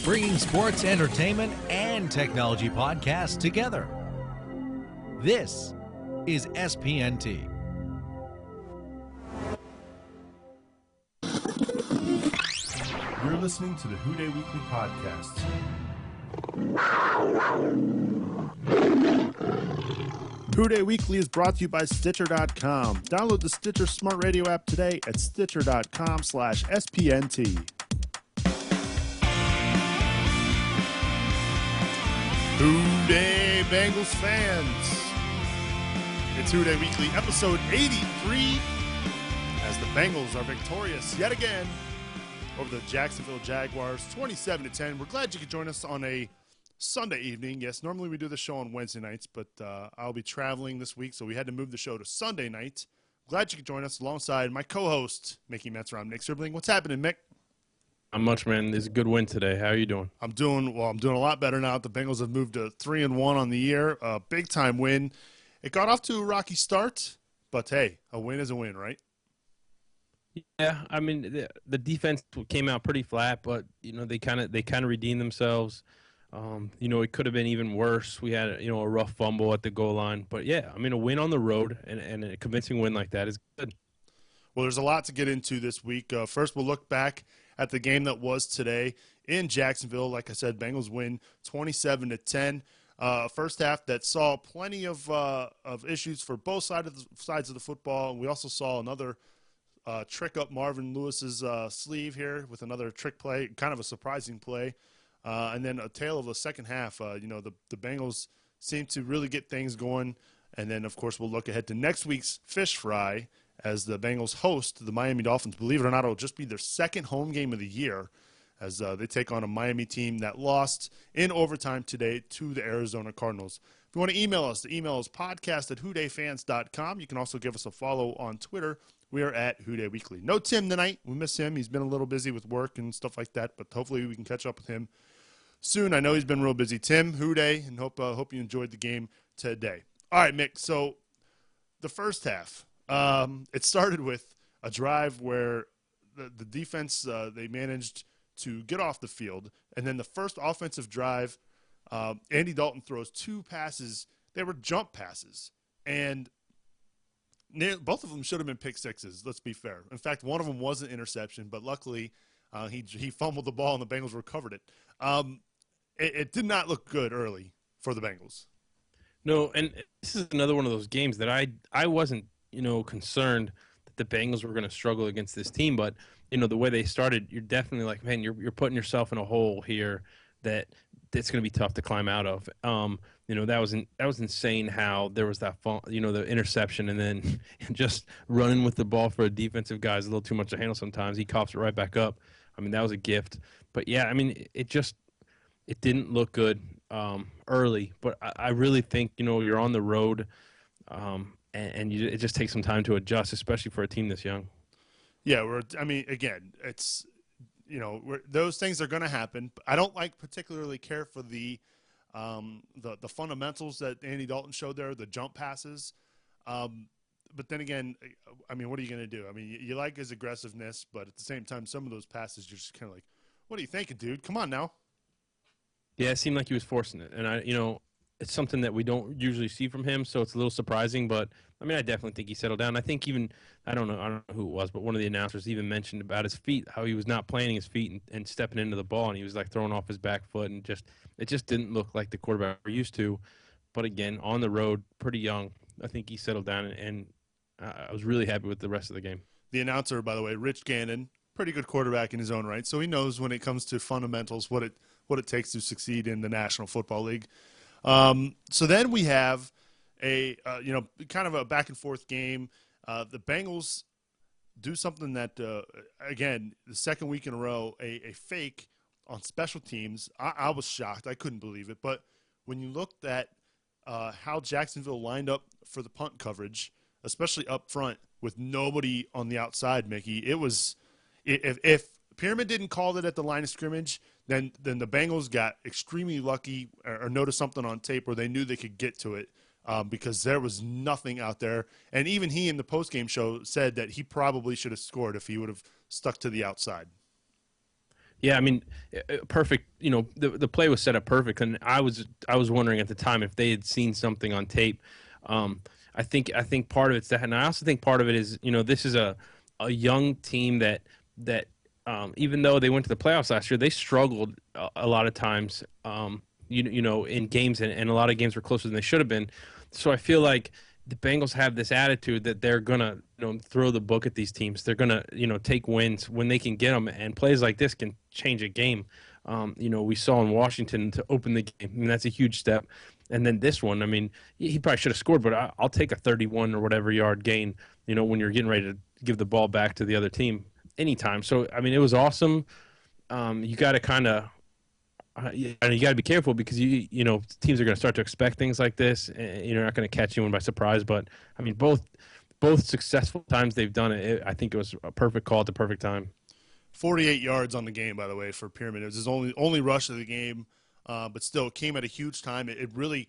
bringing sports, entertainment, and technology podcasts together. This is SPNT. You're listening to the Who-Dey Weekly Podcast. Who-Dey Weekly is brought to you by Stitcher.com. Download the Stitcher Smart Radio app today at Stitcher.com/SPNT. Who-Dey Bengals fans. It's Who-Dey Weekly, episode 83, as the Bengals are victorious yet again over the Jacksonville Jaguars, 27-10. We're glad you could join us on a Sunday evening. Yes, normally we do the show on Wednesday nights, but I'll be traveling this week, so we had to move the show to Sunday night. Glad you could join us alongside my co-host, Mickey Metzer. I'm Nick Sibling. What's happening, Mick? Not much, man. It's a good win today. How are you doing? I'm doing a lot better now. The Bengals have moved to 3-1 on the year. A big-time win. It got off to a rocky start, but hey, a win is a win, right? Yeah, I mean the defense came out pretty flat, but they kind of redeemed themselves. It could have been even worse. We had a rough fumble at the goal line, but yeah, I mean a win on the road and a convincing win like that is good. Well, there's a lot to get into this week. First, we'll look back at the game that was today in Jacksonville. Like I said, Bengals win 27-10. First half that saw plenty of issues for both sides of the football. And we also saw another trick up Marvin Lewis's sleeve here with another trick play, kind of a surprising play. And then a tale of a second half. The Bengals seem to really get things going. And then, of course, we'll look ahead to next week's Fish Fry as the Bengals host the Miami Dolphins. Believe it or not, it'll just be their second home game of the year as they take on a Miami team that lost in overtime today to the Arizona Cardinals. If you want to email us, the email is podcast@whodayfans.com. You can also give us a follow on Twitter. We are at Who-Dey Weekly. No Tim tonight. We miss him. He's been a little busy with work and stuff like that, but hopefully we can catch up with him soon. I know he's been real busy. Tim, Who-Dey, and hope you enjoyed the game today. All right, Mick, so the first half, it started with a drive where the defense, they managed to get off the field, and then the first offensive drive, Andy Dalton throws two passes. They were jump passes, and both of them should have been pick sixes, let's be fair. In fact, one of them was an interception, but luckily he fumbled the ball and the Bengals recovered it. It did not look good early for the Bengals. No, and this is another one of those games that I wasn't, concerned that the Bengals were going to struggle against this team, but, the way they started, you're definitely like, man, you're putting yourself in a hole here that's going to be tough to climb out of. That was insane how there was that the interception and then just running with the ball for a defensive guy is a little too much to handle sometimes. He coughs it right back up. I mean, that was a gift. But yeah, I mean, it didn't look good early, but I really think, you're on the road and it just takes some time to adjust, especially for a team this young. Yeah, again, it's those things are going to happen. I don't particularly care for the fundamentals that Andy Dalton showed there, the jump passes. But then again, what are you going to do? You like his aggressiveness, but at the same time, some of those passes, you're just kind of like, what are you thinking, dude? Come on now. Yeah, it seemed like he was forcing it, and it's something that we don't usually see from him, so it's a little surprising. But I definitely think he settled down. I think even I don't know who it was, but one of the announcers even mentioned about his feet, how he was not planting his feet and stepping into the ball, and he was like throwing off his back foot, and it just didn't look like the quarterback we're used to. But again, on the road, pretty young. I think he settled down, and I was really happy with the rest of the game. The announcer, by the way, Rich Gannon, pretty good quarterback in his own right, so he knows when it comes to fundamentals what it takes to succeed in the National Football League. So then we have a kind of a back and forth game. The Bengals do something that again, the second week in a row, a fake on special teams. I was shocked. I couldn't believe it. But when you looked at how Jacksonville lined up for the punt coverage, especially up front with nobody on the outside, Mickey, it was if Pyramid didn't call it at the line of scrimmage, then the Bengals got extremely lucky or noticed something on tape where they knew they could get to it because there was nothing out there. And even he in the postgame show said that he probably should have scored if he would have stuck to the outside. Yeah, I mean, perfect. You know, the play was set up perfect, and I was wondering at the time if they had seen something on tape. Um, I think part of it's that, and I also think part of it is, you know, this is a young team that even though they went to the playoffs last year, they struggled a lot of times. You know, in games, and a lot of games were closer than they should have been. So I feel like the Bengals have this attitude that they're gonna, throw the book at these teams. They're gonna, take wins when they can get them, and plays like this can change a game. We saw in Washington to open the game. I mean, that's a huge step. And then this one, I mean, he probably should have scored, but I'll take a 31 or whatever yard gain. When you're getting ready to give the ball back to the other team anytime. So I mean, it was awesome. You got to kind of you got to be careful because teams are going to start to expect things like this. And you're not going to catch anyone by surprise. But I mean, both successful times they've done it, I think it was a perfect call at the perfect time. 48 yards on the game, by the way, for Pyramid. It was his only rush of the game, but still came at a huge time. It really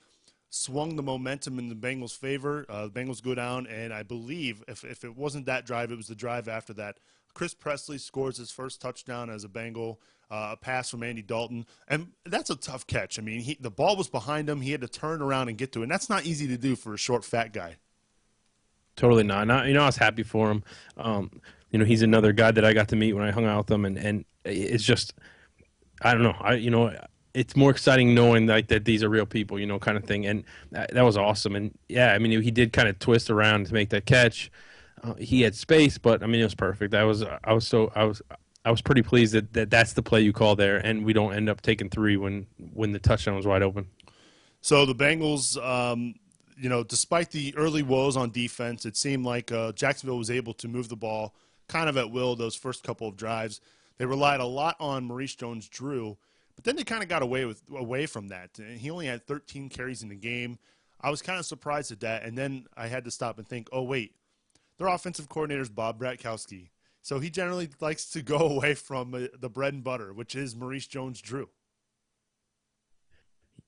swung the momentum in the Bengals' favor. The Bengals go down, and I believe if it wasn't that drive, it was the drive after that. Chris Presley scores his first touchdown as a Bengal, a pass from Andy Dalton, and that's a tough catch. I mean, the ball was behind him. He had to turn around and get to it, and that's not easy to do for a short, fat guy. Totally not. I was happy for him. He's another guy that I got to meet when I hung out with him, and it's just, I don't know. It's more exciting knowing that these are real people, kind of thing. And that was awesome. And yeah, I mean, he did kind of twist around to make that catch. He had space, but I mean, it was perfect. I was pretty pleased that's the play you call there, and we don't end up taking three when the touchdown was wide open. So the Bengals, despite the early woes on defense, it seemed like Jacksonville was able to move the ball kind of at will those first couple of drives. They relied a lot on Maurice Jones-Drew, but then they kind of got away from that. He only had 13 carries in the game. I was kind of surprised at that, and then I had to stop and think, oh, wait, their offensive coordinator is Bob Bratkowski. So he generally likes to go away from the bread and butter, which is Maurice Jones-Drew.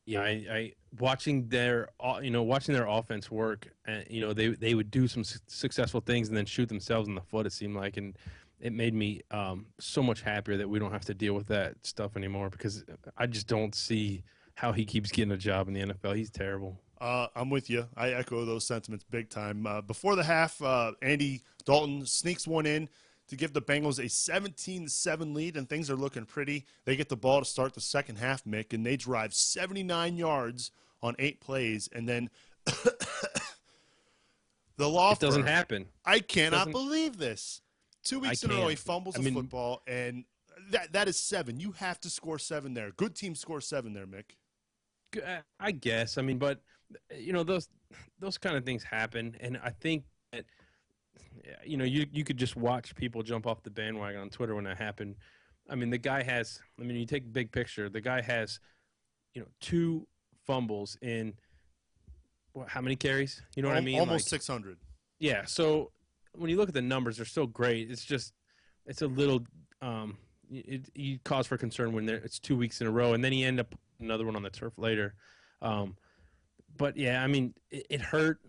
Yeah, I watching their offense work, and they would do some successful things and then shoot themselves in the foot. It seemed like, and it made me so much happier that we don't have to deal with that stuff anymore, because I just don't see how he keeps getting a job in the NFL. He's terrible. I'm with you. I echo those sentiments big time. Before the half, Andy Dalton sneaks one in to give the Bengals a 17-7 lead, and things are looking pretty. They get the ball to start the second half, Mick, and they drive 79 yards on 8 plays, and then the law firm. It doesn't happen. I cannot believe this. 2 weeks in a row, he fumbles the football, and that is 7. You have to score 7 there. Good team scores 7 there, Mick. I guess. I mean, but those kind of things happen, and I think that you could just watch people jump off the bandwagon on Twitter when that happened. I mean, the guy has. I mean, you take the big picture. The guy has, 2 fumbles in how many carries? You know what I mean? Almost 600. Yeah. So when you look at the numbers, they're still great. It's a little. You cause for concern when it's 2 weeks in a row, and then he end up another one on the turf later. But yeah, I mean, it hurt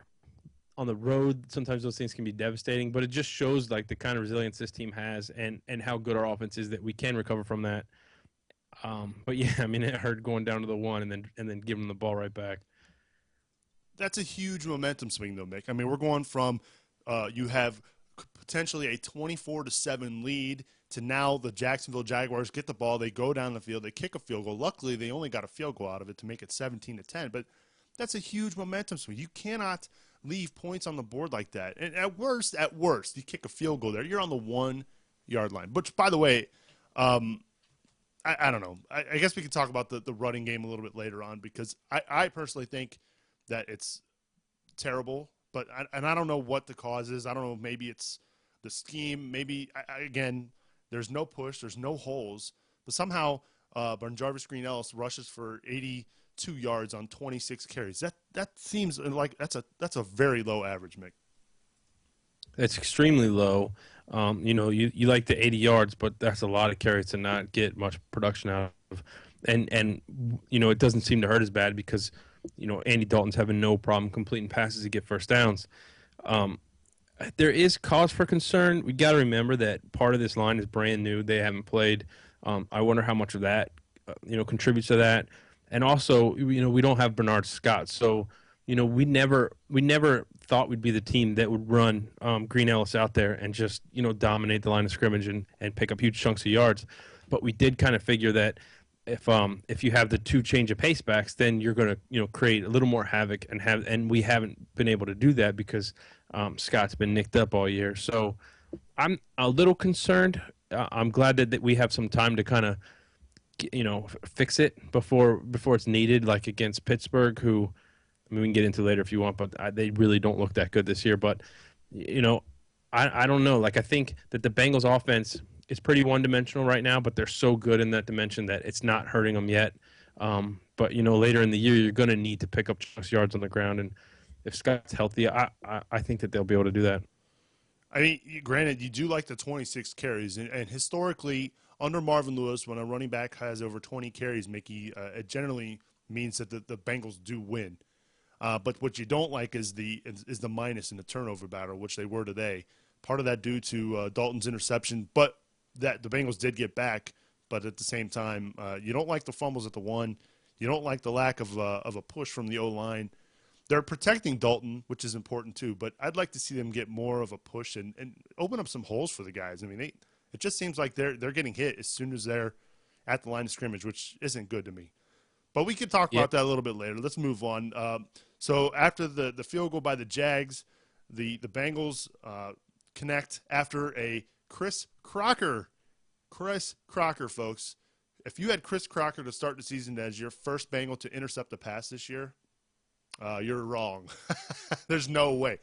on the road. Sometimes those things can be devastating, but it just shows like the kind of resilience this team has, and how good our offense is that we can recover from that. But yeah, I mean, it hurt going down to the 1 and then giving them the ball right back. That's a huge momentum swing, though, Mick. I mean, we're going from you have potentially a 24-7 lead to now the Jacksonville Jaguars get the ball, they go down the field, they kick a field goal. Luckily, they only got a field goal out of it to make it 17-10. But that's a huge momentum swing. You cannot leave points on the board like that. And at worst, you kick a field goal there. You're on the 1-yard line. Which, by the way, I don't know. I guess we can talk about the running game a little bit later on, because I personally think that it's terrible. But I don't know what the cause is. I don't know. Maybe it's the scheme. Maybe, again, there's no push. There's no holes. But somehow Jarvis Green-Ellis rushes for 82 yards on 26 carries. That seems like that's a very low average, Mick. It's extremely low. You like the 80 yards, but that's a lot of carries to not get much production out of. And it doesn't seem to hurt as bad because – Andy Dalton's having no problem completing passes to get first downs. There is cause for concern. We got to remember that part of this line is brand new. They haven't played I wonder how much of that contributes to that. And also, we don't have Bernard Scott, so we never thought we'd be the team that would run Green Ellis out there and just dominate the line of scrimmage and pick up huge chunks of yards. But we did kind of figure that if you have the two change of pace backs, then you're going to create a little more havoc and we haven't been able to do that because Scott's been nicked up all year. So I'm a little concerned. I'm glad that we have some time to kind of fix it before it's needed, like against Pittsburgh, who we can get into later if you want, but they really don't look that good this year. But I don't know. Like, I think that the Bengals offense is pretty one-dimensional right now, but they're so good in that dimension that it's not hurting them yet. But later in the year, you're going to need to pick up chunks yards on the ground, and if Scott's healthy, I think that they'll be able to do that. I mean, granted, you do like the 26 carries, and historically, under Marvin Lewis, when a running back has over 20 carries, Mickey, it generally means that the Bengals do win. But what you don't like is the minus in the turnover battle, which they were today. Part of that due to Dalton's interception, but that the Bengals did get back. But at the same time, you don't like the fumbles at the one. You don't like the lack of a push from the O-line. They're protecting Dalton, which is important too. But I'd like to see them get more of a push and open up some holes for the guys. I mean, it just seems like they're getting hit as soon as they're at the line of scrimmage, which isn't good to me. But we can talk about that a little bit later. Let's move on. So after the field goal by the Jags, the Bengals connect after a Chris Crocker, folks. If you had Chris Crocker to start the season as your first Bengal to intercept a pass this year, you're wrong. There's no way.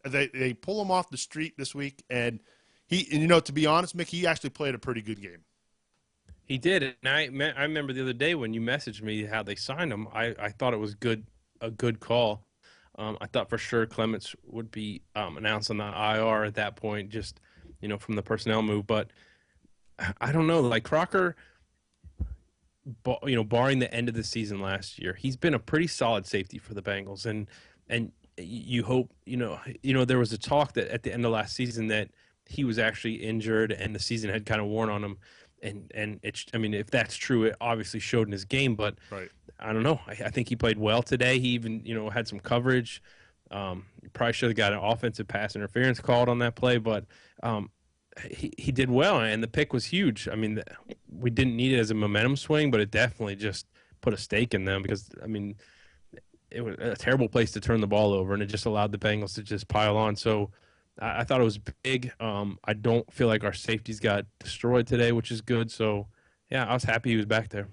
They pull him off the street this week, and to be honest, Mick, he actually played a pretty good game. He did, and I remember the other day when you messaged me how they signed him. I thought it was a good call. I thought for sure Clements would be announced on the IR at that point, just from the personnel move. But I don't know, like Crocker, barring the end of the season last year, he's been a pretty solid safety for the Bengals, and you hope there was a talk that at the end of last season that he was actually injured and the season had kind of worn on him. And if that's true, it obviously showed in his game. But right. I don't know. I think he played well today. He even had some coverage. Probably should have got an offensive pass interference called on that play, but he did well, and the pick was huge. I mean, we didn't need it as a momentum swing, but it definitely just put a stake in them because it was a terrible place to turn the ball over, and it just allowed the Bengals to just pile on. So I thought it was big. I don't feel like our safeties got destroyed today, which is good. So, yeah, I was happy he was back there.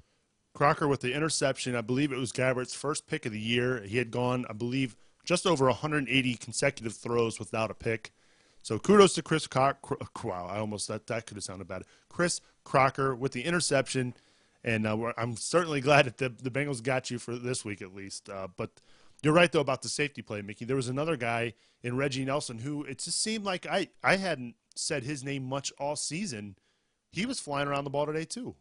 Crocker with the interception. I believe it was Gabbert's first pick of the year. He had gone, I believe, just over 180 consecutive throws without a pick. So kudos to Chris Crocker. Wow, that could have sounded bad. Chris Crocker with the interception. And I'm certainly glad that the Bengals got you for this week at least. But you're right, though, about the safety play, Mickey. There was another guy in Reggie Nelson who it just seemed like I hadn't said his name much all season. He was flying around the ball today, too.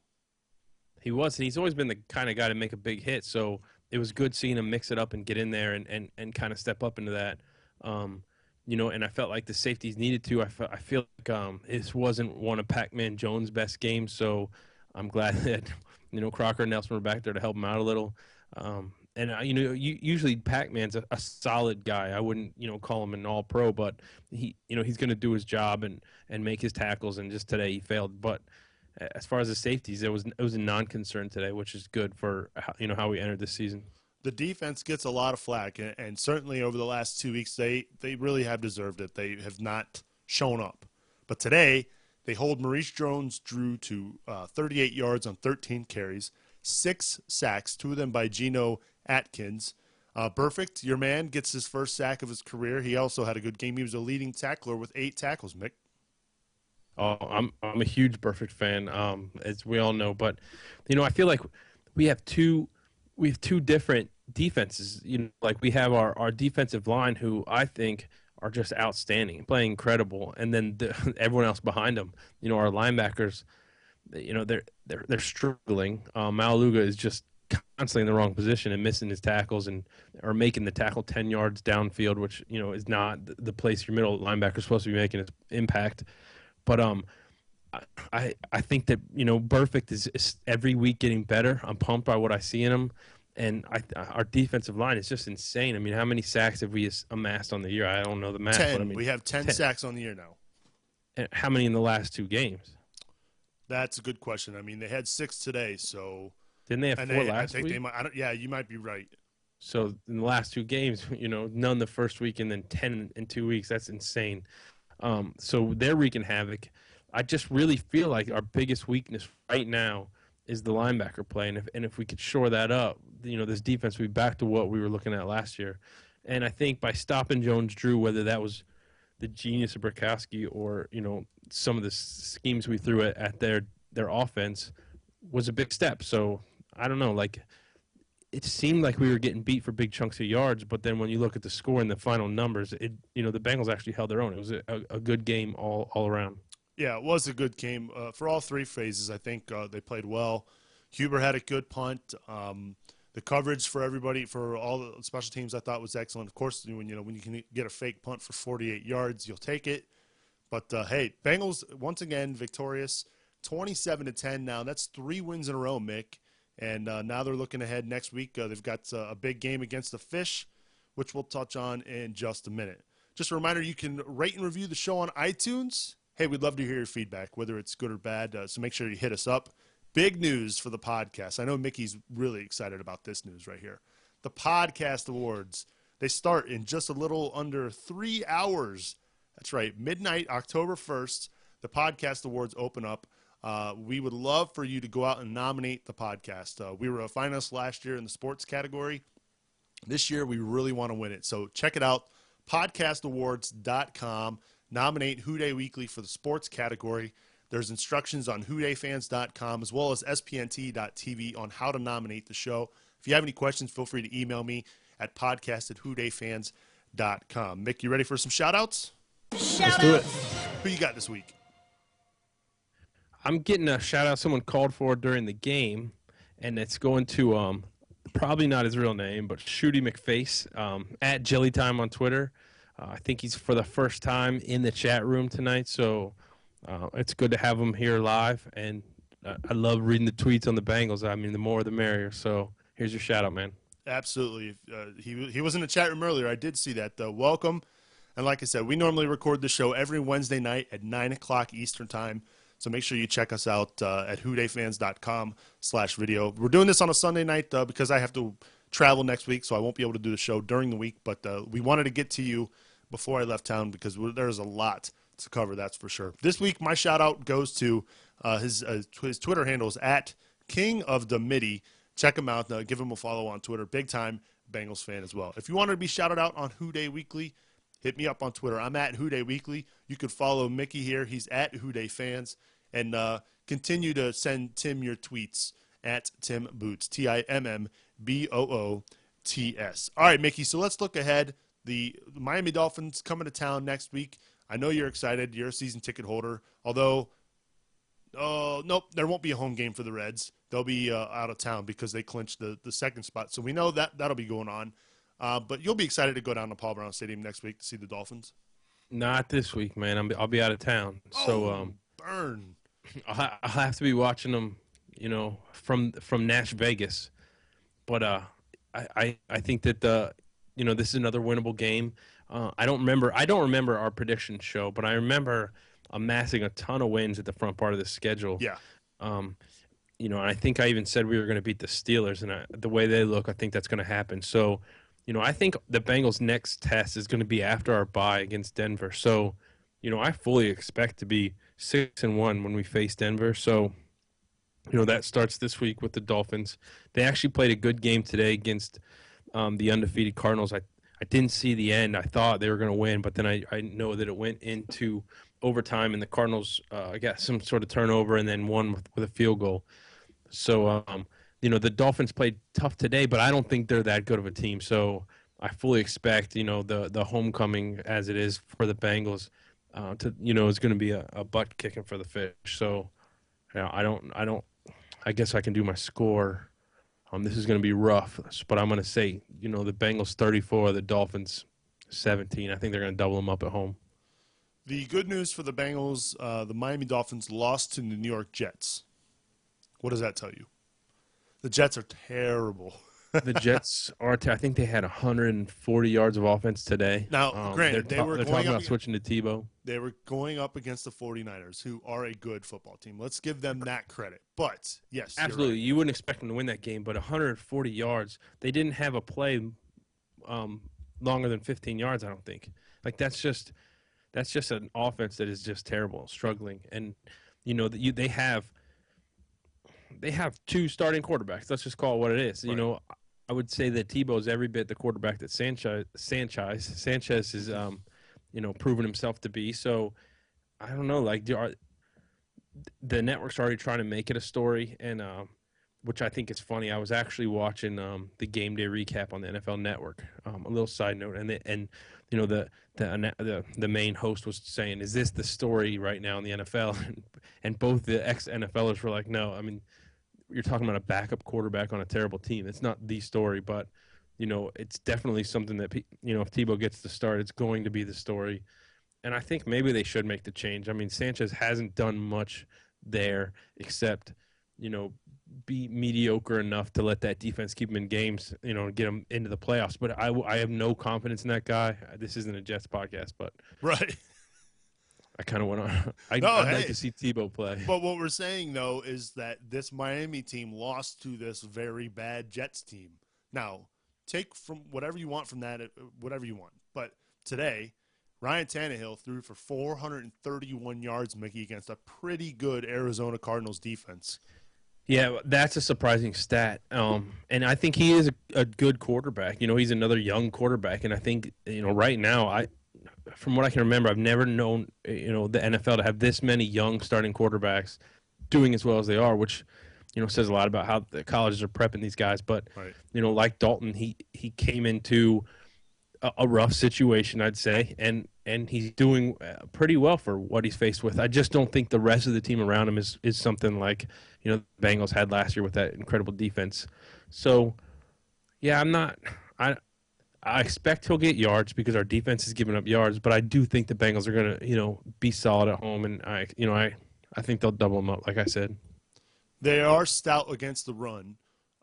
He was, and he's always been the kind of guy to make a big hit. So it was good seeing him mix it up and get in there and kind of step up into that. And I felt like the safeties needed to. I feel like this wasn't one of Pac-Man Jones' best games, so I'm glad that Crocker and Nelson were back there to help him out a little. Usually Pac-Man's a solid guy. I wouldn't call him an all-pro, but he's going to do his job and make his tackles. And just today he failed. But as far as the safeties, it was a non-concern today, which is good for how we entered this season. The defense gets a lot of flack, and certainly over the last 2 weeks, they really have deserved it. They have not shown up. But today, they hold Maurice Jones-Drew to 38 yards on 13 carries, 6 sacks, 2 of them by Geno Atkins. Perfect, your man, gets his first sack of his career. He also had a good game. He was a leading tackler with 8 tackles, Mick. Oh, I'm a huge Perfect fan, as we all know. But, I feel like we have two different defenses. Like we have our defensive line, who I think are just outstanding, playing incredible, and then everyone else behind them. Our linebackers, they're struggling. Malaluga is just constantly in the wrong position and missing his tackles or making the tackle 10 yards downfield, which is not the place your middle linebacker is supposed to be making its impact. But I think that, Burfict is every week getting better. I'm pumped by what I see in him. And our defensive line is just insane. I mean, how many sacks have we amassed on the year? I don't know the math. 10. But I mean, We have 10 sacks on the year now. And how many in the last 2 games? That's a good question. I mean, they had 6 today, so didn't they have 4 last week? They might. Yeah, you might be right. So in the last 2 games, none the first week and then 10 in 2 weeks. That's insane. So they're wreaking havoc. I just really feel like our biggest weakness right now is the linebacker play, and if we could shore that up, this defense would be back to what we were looking at last year. And I think by stopping Jones-Drew, whether that was the genius of Burkowski or some of the schemes we threw at their offense, was a big step. So I don't know, like it seemed like we were getting beat for big chunks of yards, but then when you look at the score and the final numbers, the Bengals actually held their own. It was a good game all around. Yeah, it was a good game. For all 3 phases, I think they played well. Huber had a good punt. The coverage for everybody, for all the special teams, I thought was excellent. Of course, when you can get a fake punt for 48 yards, you'll take it. But, hey, Bengals, once again, victorious, 27-10 now. That's 3 wins in a row, Mick. And now they're looking ahead next week. They've got a big game against the Fish, which we'll touch on in just a minute. Just a reminder, you can rate and review the show on iTunes. Hey, we'd love to hear your feedback, whether it's good or bad, so make sure you hit us up. Big news for the podcast. I know Mickey's really excited about this news right here. The Podcast Awards, they start in just a little under 3 hours. That's right, midnight, October 1st. The Podcast Awards open up. We would love for you to go out and nominate the podcast. We were a finalist last year in the sports category. This year, we really want to win it. So check it out, podcastawards.com. Nominate Who-Dey Weekly for the sports category. There's instructions on whodayfans.com as well as spnt.tv on how to nominate the show. If you have any questions, feel free to email me at podcast@whodayfans.com. Mick, you ready for some shout-outs? Let's do it. Who you got this week? I'm getting a shout-out someone called for during the game, and it's going to probably not his real name, but Shooty McFace at Jellytime on Twitter. I think he's for the first time in the chat room tonight, so it's good to have him here live. And I love reading the tweets on the Bengals. I mean, the more the merrier. So here's your shout out, man. Absolutely. He was in the chat room earlier. I did see that, though. Welcome. And like I said, we normally record the show every Wednesday night at 9 o'clock Eastern Time. So make sure you check us out at whodayfans.com/video. We're doing this on a Sunday night because I have to travel next week, so I won't be able to do the show during the week. But we wanted to get to you before I left town because there's a lot to cover, that's for sure. This week, my shout-out goes to his Twitter handle is at King of the Midi. Check him out. Give him a follow on Twitter. Big-time Bengals fan as well. If you want to be shouted out on Who-Dey Weekly, hit me up on Twitter. I'm at Who-Dey Weekly. You could follow Mickey here. He's at Who-Dey Fans. And continue to send Tim your tweets at Tim Boots, TIMMBOOTS. All right, Mickey, so let's look ahead. The Miami Dolphins coming to town next week. I know you're excited. You're a season ticket holder. Although, nope, there won't be a home game for the Reds. They'll be out of town because they clinched the second spot. So we know that'll be going on. But you'll be excited to go down to Paul Brown Stadium next week to see the Dolphins. Not this week, man. I'll be out of town. So burn. I'll have to be watching them, from Nash Vegas. But I think that this is another winnable game. I don't remember our prediction show, but I remember amassing a ton of wins at the front part of the schedule. Yeah. I think I even said we were going to beat the Steelers, and the way they look, I think that's going to happen. So, I think the Bengals' next test is going to be after our bye against Denver. So, I fully expect to be 6-1 when we face Denver. So, that starts this week with the Dolphins. They actually played a good game today against the undefeated Cardinals. I didn't see the end. I thought they were going to win, but then I know that it went into overtime, and the Cardinals got some sort of turnover and then won with a field goal. So, the Dolphins played tough today, but I don't think they're that good of a team. So I fully expect, the homecoming as it is for the Bengals is going to be a butt kicking for the Fish. So, I guess I can do my score. This is going to be rough, but I'm going to say, the Bengals 34, the Dolphins 17. I think they're going to double them up at home. The good news for the Bengals, the Miami Dolphins lost to the New York Jets. What does that tell you? The Jets are terrible. The Jets are. I think they had 140 yards of offense today. Now, granted, they're talking about switching to Tebow. They were going up against the 49ers, who are a good football team. Let's give them that credit. But, yes, absolutely. You're right. You wouldn't expect them to win that game, but 140 yards. They didn't have a play longer than 15 yards, I don't think. Like, that's just an offense that is just terrible, struggling. And, they have two starting quarterbacks. Let's just call it what it is. Right. I would say that Tebow is every bit the quarterback that Sanchez is, proven himself to be. So I don't know. Like the network's already trying to make it a story, and which I think is funny. I was actually watching the game day recap on the NFL Network. A little side note, and the main host was saying, "Is this the story right now in the NFL?" And both the ex-NFLers were like, "No, I mean." You're talking about a backup quarterback on a terrible team. It's not the story, but, it's definitely something that, if Tebow gets the start, it's going to be the story. And I think maybe they should make the change. I mean, Sanchez hasn't done much there except, be mediocre enough to let that defense keep him in games, and get him into the playoffs. But I have no confidence in that guy. This isn't a Jets podcast, but. Right. I kind of want to. I'd like to see Tebow play. But what we're saying though is that this Miami team lost to this very bad Jets team. Now, take from whatever you want from that, whatever you want. But today, Ryan Tannehill threw for 431 yards, Mickey, against a pretty good Arizona Cardinals defense. Yeah, that's a surprising stat. And I think he is a good quarterback. He's another young quarterback, and I think right now from what I can remember, I've never known, the NFL to have this many young starting quarterbacks doing as well as they are, which, says a lot about how the colleges are prepping these guys. But, right. Like Dalton, he came into a rough situation, I'd say, and he's doing pretty well for what he's faced with. I just don't think the rest of the team around him is something like, the Bengals had last year with that incredible defense. So, yeah, I expect he'll get yards because our defense is giving up yards, but I do think the Bengals are going to, be solid at home, and I think they'll double them up, like I said. They are stout against the run,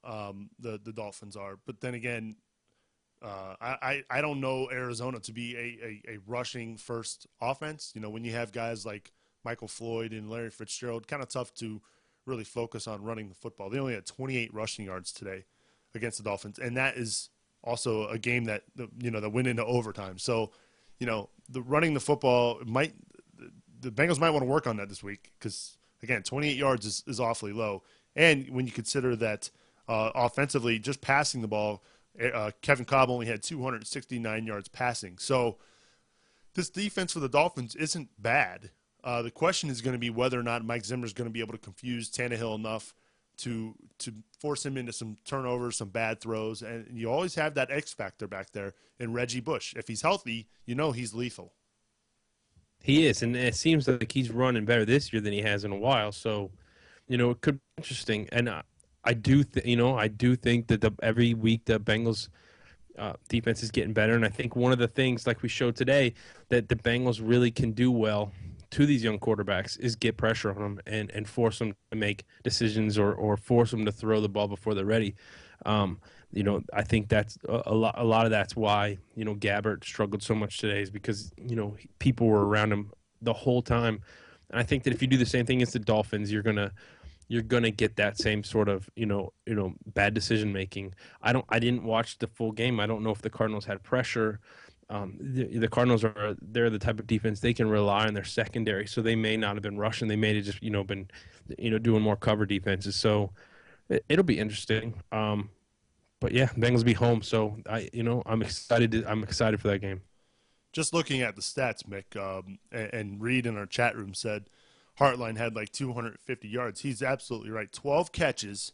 the Dolphins are, but then again, I don't know Arizona to be a rushing first offense. When you have guys like Michael Floyd and Larry Fitzgerald, kind of tough to really focus on running the football. They only had 28 rushing yards today against the Dolphins, and that is also a game that that went into overtime. So, the running the football the Bengals might want to work on that this week because again, 28 yards is awfully low. And when you consider that offensively, just passing the ball, Kevin Cobb only had 269 yards passing. So this defense for the Dolphins isn't bad. The question is going to be whether or not Mike Zimmer is going to be able to confuse Tannehill enough to force him into some turnovers, some bad throws, and you always have that X factor back there in Reggie Bush. If he's healthy, he's lethal. He is, and it seems like he's running better this year than he has in a while. So, it could be interesting. And I do think that every week the Bengals defense is getting better, and I think one of the things, like we showed today, that the Bengals really can do well to these young quarterbacks is get pressure on them and force them to make decisions or force them to throw the ball before they're ready. I think that's a lot of that's why, Gabbert struggled so much today is because, people were around him the whole time. And I think that if you do the same thing against the Dolphins, you're going to get that same sort of, bad decision making. I didn't watch the full game. I don't know if the Cardinals had pressure. The Cardinals they're the type of defense they can rely on their secondary, so they may not have been rushing. They may have just been doing more cover defenses. So it'll be interesting. But yeah, Bengals be home, so I'm excited. I'm excited for that game. Just looking at the stats, Mick, and Reed in our chat room said Hartline had like 250 yards. He's absolutely right. 12 catches,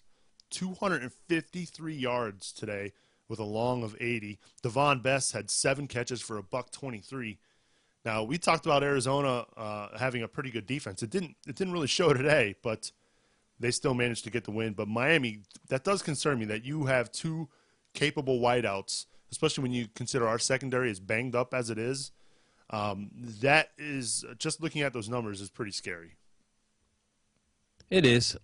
253 yards today, with a long of 80. Devon Best had 7 catches for $123. Now, we talked about Arizona having a pretty good defense. It didn't really show today, but they still managed to get the win. But Miami, that does concern me that you have 2 capable wideouts, especially when you consider our secondary is banged up as it is. That is, just looking at those numbers, is pretty scary. It is.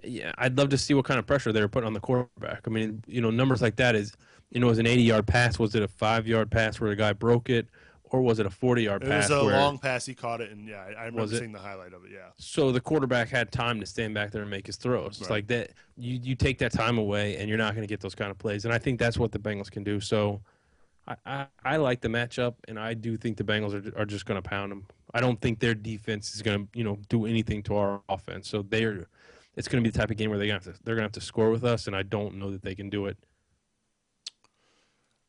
Yeah, I'd love to see what kind of pressure they were putting on the quarterback. I mean, numbers like that is, it was an 80-yard pass. Was it a 5-yard pass where the guy broke it, or was it a 40-yard It pass? was a where long pass. He caught it, and yeah, I remember seeing the highlight of it. Yeah. So the quarterback had time to stand back there and make his throws. It's like that. You take that time away, and you're not going to get those kind of plays. And I think that's what the Bengals can do. So I like the matchup, and I do think the Bengals are just going to pound them. I don't think their defense is going to do anything to our offense. So it's going to be the type of game where they're going to have to score with us, and I don't know that they can do it.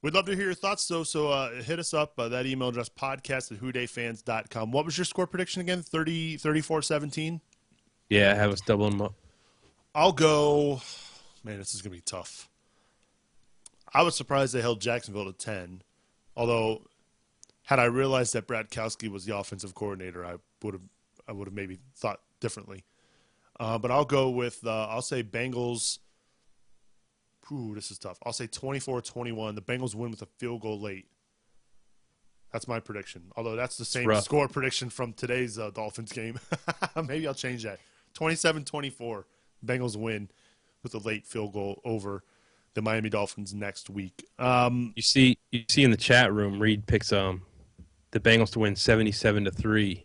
We'd love to hear your thoughts, though, so hit us up. That email address, podcast@whodayfans.com. What was your score prediction again? 34-17? Yeah, have us doubling them up. I'll go – man, this is going to be tough. I was surprised they held Jacksonville to 10, although had I realized that Brad Kowski was the offensive coordinator, I would have maybe thought differently. But I'll go with I'll say Bengals. Ooh, this is tough. I'll say 24-21. The Bengals win with a field goal late. That's my prediction. Although that's the same score prediction from today's Dolphins game. Maybe I'll change that. 27-24. Bengals win with a late field goal over the Miami Dolphins next week. You see in the chat room, Reed picks the Bengals to win 77-3.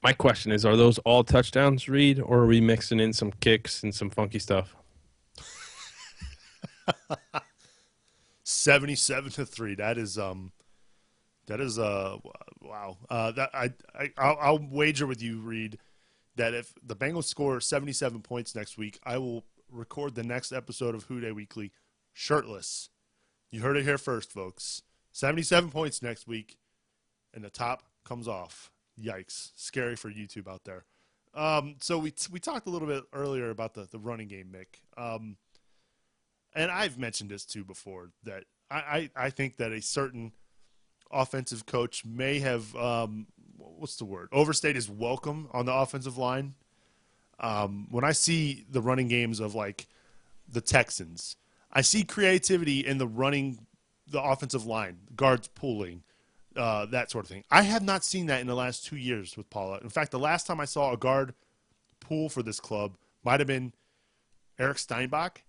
My question is, are those all touchdowns, Reed, or are we mixing in some kicks and some funky stuff? 77-3. That is wow. I'll wager with you, Reed, that if the Bengals score 77 points next week, I will record the next episode of Who-Dey Weekly shirtless. You heard it here first, folks. 77 points next week, and the top comes off. Yikes. Scary for YouTube out there. So we talked a little bit earlier about the running game, Mick. And I've mentioned this too before, that I think that a certain offensive coach may have, overstayed his welcome on the offensive line. When I see the running games of like the Texans, I see creativity in the offensive line, guards pulling, that sort of thing. I have not seen that in the last 2 years with Paula. In fact, the last time I saw a guard pull for this club might have been Eric Steinbach.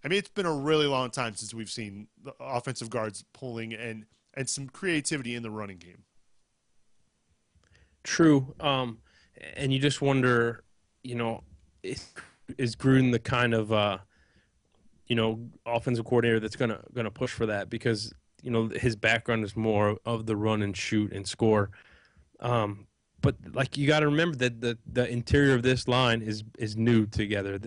I mean, it's been a really long time since we've seen the offensive guards pulling and some creativity in the running game. True. And you just wonder, is Gruden the kind of, offensive coordinator that's gonna push for that? Because, his background is more of the run and shoot and score. But like, you got to remember that the interior of this line is new together.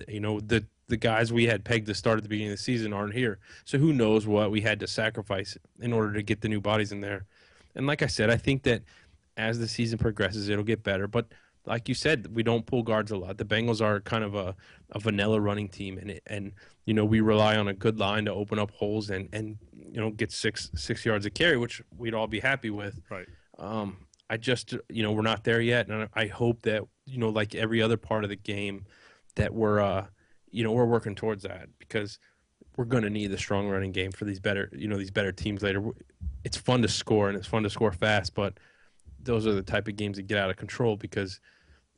The guys we had pegged to start at the beginning of the season aren't here. So who knows what we had to sacrifice in order to get the new bodies in there. And like I said, I think that as the season progresses, it'll get better. But like you said, we don't pull guards a lot. The Bengals are kind of a vanilla running team, and we rely on a good line to open up holes and get six yards of carry, which we'd all be happy with. Right. I just we're not there yet, and I hope that like every other part of the game that we're working towards that, because we're going to need a strong running game for these better teams later. It's fun to score, and it's fun to score fast, but those are the type of games that get out of control because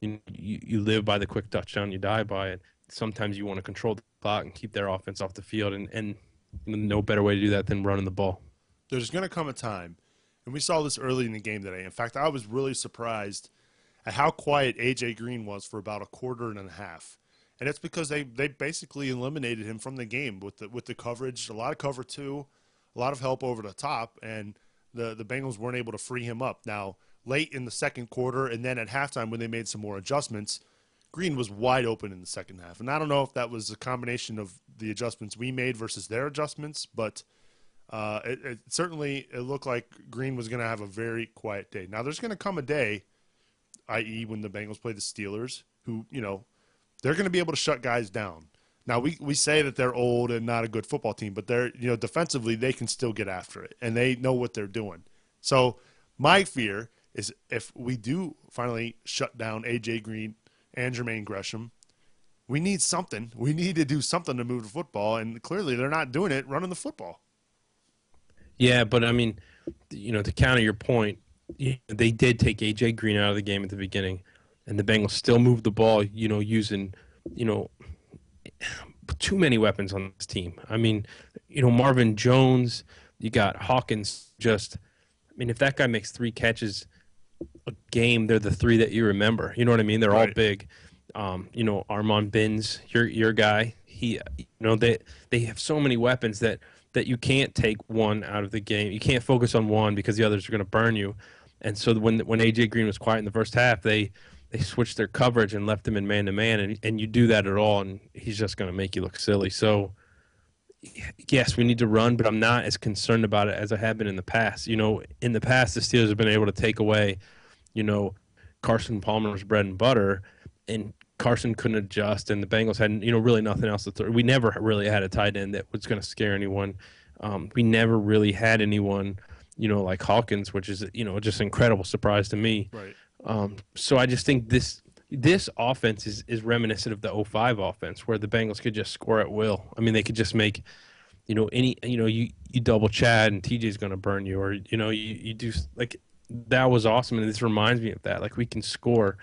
you live by the quick touchdown, you die by it. Sometimes you want to control the clock and keep their offense off the field, and no better way to do that than running the ball. There's going to come a time, and we saw this early in the game today. In fact, I was really surprised at how quiet A.J. Green was for about a quarter and a half. And it's because they basically eliminated him from the game with the coverage, a lot of cover two, a lot of help over the top, and the Bengals weren't able to free him up. Now, late in the second quarter and then at halftime when they made some more adjustments, Green was wide open in the second half. And I don't know if that was a combination of the adjustments we made versus their adjustments, but it certainly looked like Green was going to have a very quiet day. Now, there's going to come a day, i.e. when the Bengals play the Steelers, who, they're going to be able to shut guys down. Now, we say that they're old and not a good football team, but they're defensively they can still get after it, and they know what they're doing. So my fear is if we do finally shut down A.J. Green and Jermaine Gresham, we need something. We need to do something to move the football, and clearly they're not doing it running the football. Yeah, but I mean, to counter your point, they did take AJ Green out of the game at the beginning, and the Bengals still moved the ball, using, you know, too many weapons on this team. I mean, Marvin Jones, you got Hawkins. If that guy makes 3 catches a game, they're the three that you remember. You know what I mean? They're all Right. big. Armand Binns, your guy. They have so many weapons that you can't take one out of the game. You can't focus on one because the others are going to burn you. And so when AJ Green was quiet in the first half, they switched their coverage and left him in man to man, and you do that at all, and he's just going to make you look silly. So yes, we need to run, but I'm not as concerned about it as I have been in the past. In the past, the Steelers have been able to take away, you know, Carson Palmer's bread and butter, and Carson couldn't adjust, and the Bengals had, really nothing else to throw. We never really had a tight end that was going to scare anyone. We never really had anyone, like Hawkins, which is, just an incredible surprise to me. Right. So I just think this offense is reminiscent of the '05 offense, where the Bengals could just score at will. I mean, they could just make, you double Chad and TJ's going to burn you, or, you do, like, that was awesome. And this reminds me of that. Like, we can score.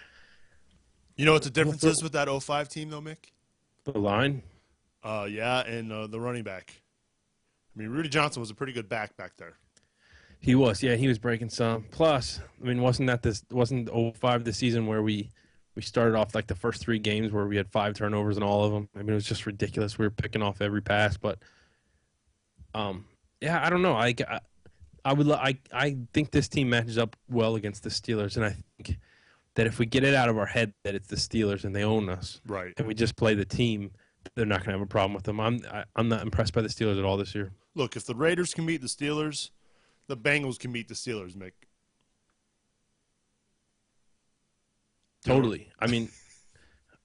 You know what the difference is with that '05 team, though, Mick? The line. Yeah, and the running back. I mean, Rudy Johnson was a pretty good back there. He was, yeah, he was breaking some. Plus, I mean, wasn't '05 the season where we started off like the first 3 games where we had 5 turnovers in all of them? I mean, it was just ridiculous. We were picking off every pass, but yeah, I don't know. I think this team matches up well against the Steelers, and I think that if we get it out of our head that it's the Steelers and they own us, Right. and we just play the team, they're not going to have a problem with them. I'm not impressed by the Steelers at all this year. Look, if the Raiders can beat the Steelers, the Bengals can beat the Steelers, Mick. Totally. I mean,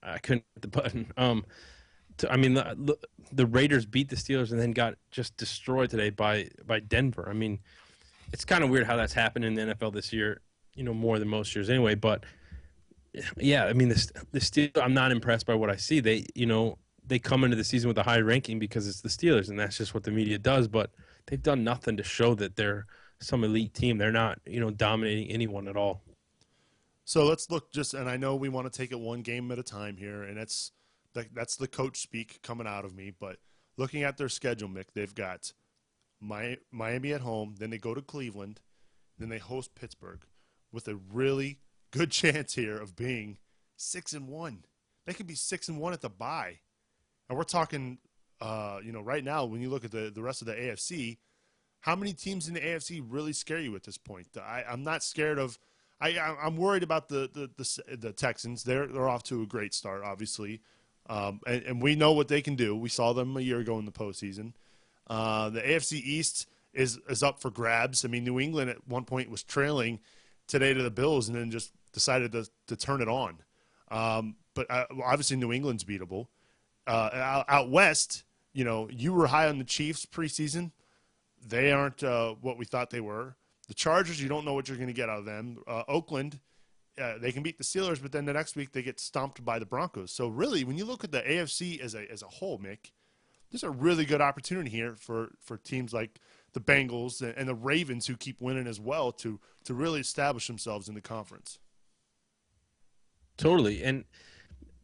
I couldn't hit the button. The Raiders beat the Steelers and then got just destroyed today by Denver. I mean, it's kind of weird how that's happened in the NFL this year, more than most years anyway. But yeah, I mean, the Steelers, I'm not impressed by what I see. They come into the season with a high ranking because it's the Steelers, and that's just what the media does. But they've done nothing to show that they're some elite team. They're not, dominating anyone at all. So let's look and I know we want to take it one game at a time here, and that's the coach speak coming out of me. But looking at their schedule, Mick, they've got Miami at home, then they go to Cleveland, then they host Pittsburgh, with a really good chance here of being 6-1. They could be 6-1 at the bye, and we're talking, right now when you look at the rest of the AFC, how many teams in the AFC really scare you at this point? I'm not scared of. I'm worried about the Texans. They're off to a great start, obviously, and we know what they can do. We saw them a year ago in the postseason. The AFC East is up for grabs. I mean, New England at one point was trailing today to the Bills, and then just decided to turn it on. But obviously, New England's beatable. Out west, you were high on the Chiefs preseason. They aren't what we thought they were. The Chargers, you don't know what you're going to get out of them. Oakland, they can beat the Steelers, but then the next week they get stomped by the Broncos. So really, when you look at the AFC as a whole, Mick, there's a really good opportunity here for teams like the Bengals and the Ravens, who keep winning as well, to really establish themselves in the conference. Totally, and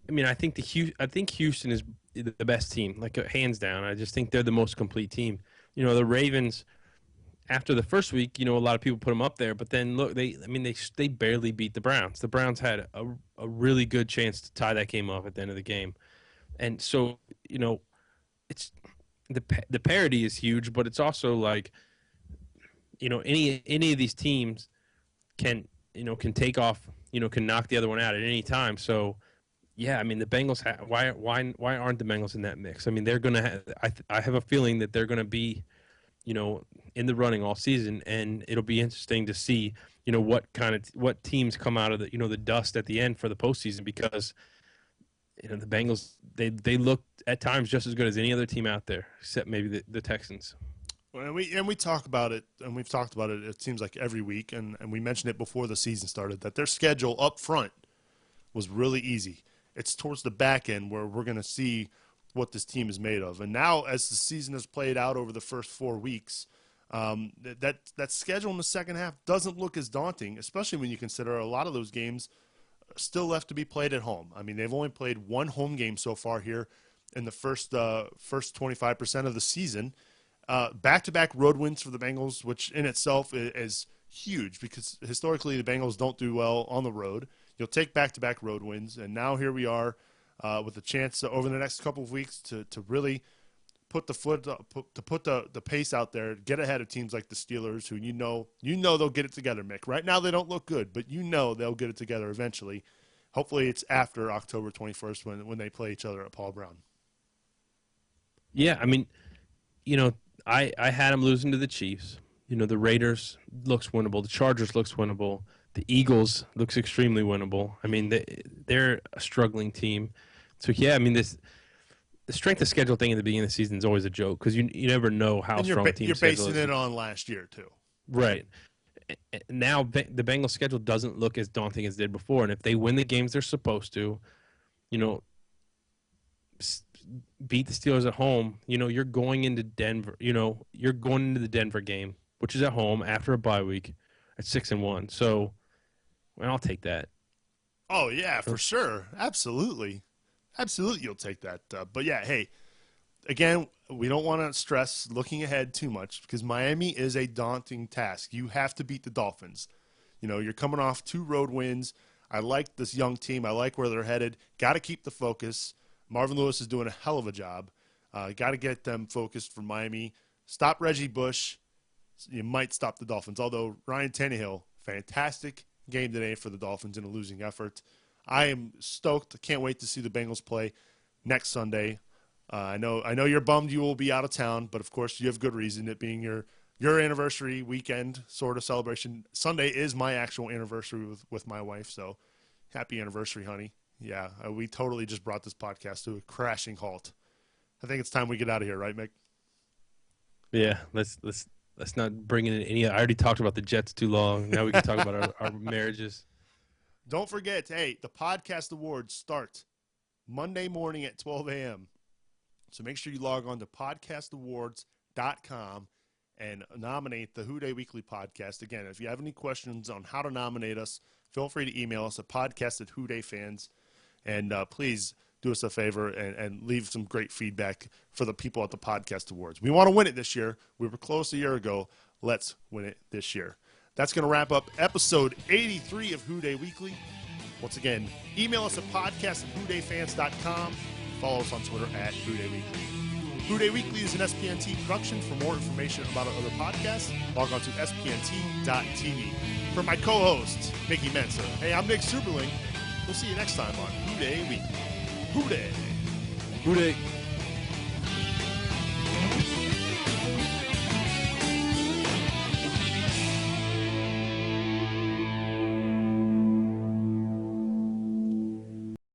I mean, I think Houston is the best team, like hands down. I just think they're the most complete team. The Ravens, after the first week, a lot of people put them up there, but then look, they barely beat the Browns. The Browns had a really good chance to tie that game off at the end of the game, and so it's the parity is huge, but it's also like any of these teams can take off, can knock the other one out at any time. So yeah, I mean, the Bengals why aren't the Bengals in that mix? I mean, they're gonna I have a feeling that they're gonna be in the running all season, and it'll be interesting to see, what teams come out of the dust at the end for the postseason, because the Bengals, they look at times just as good as any other team out there, except maybe the Texans. Well, and we talk about it, and we've talked about it. It seems like every week, and we mentioned it before the season started, that their schedule up front was really easy. It's towards the back end where we're going to see what this team is made of. And now, as the season has played out over the first 4 weeks, That schedule in the second half doesn't look as daunting, especially when you consider a lot of those games still left to be played at home. I mean, they've only played one home game so far here in the first 25% of the season. Back-to-back road wins for the Bengals, which in itself is huge because historically the Bengals don't do well on the road. You'll take back-to-back road wins, and now here we are with a chance over the next couple of weeks to really put the pace out there, get ahead of teams like the Steelers, who you know they'll get it together, Mick. Right now they don't look good, but they'll get it together eventually. Hopefully it's after October 21st when they play each other at Paul Brown. Yeah, I mean, I had them losing to the Chiefs. The Raiders looks winnable. The Chargers looks winnable. The Eagles looks extremely winnable. I mean, they're a struggling team. So, yeah, I mean, the strength of schedule thing in the beginning of the season is always a joke because you never know how strong a team's schedule is. You're basing it on last year, too. Right. Now, the Bengals schedule doesn't look as daunting as it did before. And if they win the games they're supposed to, beat the Steelers at home, you're going into Denver. You're going into the Denver game, which is at home after a bye week at 6-1. So, I'll take that. Oh yeah, for sure, absolutely, you'll take that. But yeah, hey, again, we don't want to stress looking ahead too much because Miami is a daunting task. You have to beat the Dolphins. You're coming off 2 road wins. I like this young team. I like where they're headed. Got to keep the focus. Marvin Lewis is doing a hell of a job. Got to get them focused for Miami. Stop Reggie Bush. You might stop the Dolphins, although Ryan Tannehill, fantastic game today for the Dolphins in a losing effort. I am stoked. Can't wait to see the Bengals play next Sunday. I know you're bummed you will be out of town, but of course you have good reason, it being your anniversary weekend sort of celebration. Sunday is my actual anniversary with my wife, so happy anniversary, honey. Yeah, we totally just brought this podcast to a crashing halt. I think it's time we get out of here, right, Mick? Yeah, let's not bring in any. I already talked about the Jets too long. Now we can talk about our marriages. Don't forget, hey, the podcast awards start Monday morning at 12 a.m. So make sure you log on to podcastawards.com and nominate the Who-Dey Weekly podcast. Again, if you have any questions on how to nominate us, feel free to email us at podcast@WhoDayFans. And please do us a favor and leave some great feedback for the people at the Podcast Awards. We want to win it this year. We were close a year ago. Let's win it this year. That's going to wrap up episode 83 of Who-Dey Weekly. Once again, email us at podcast@WhoDayFans.com. Follow us on Twitter @Who-Dey Weekly. Who-Dey Weekly is an SPNT production. For more information about our other podcasts, log on to spnt.tv. For my co-host, Mickey Mensa, hey, I'm Nick Superling. We'll see you next time on Who-Dey Weekly. Who-Dey. Who-Dey.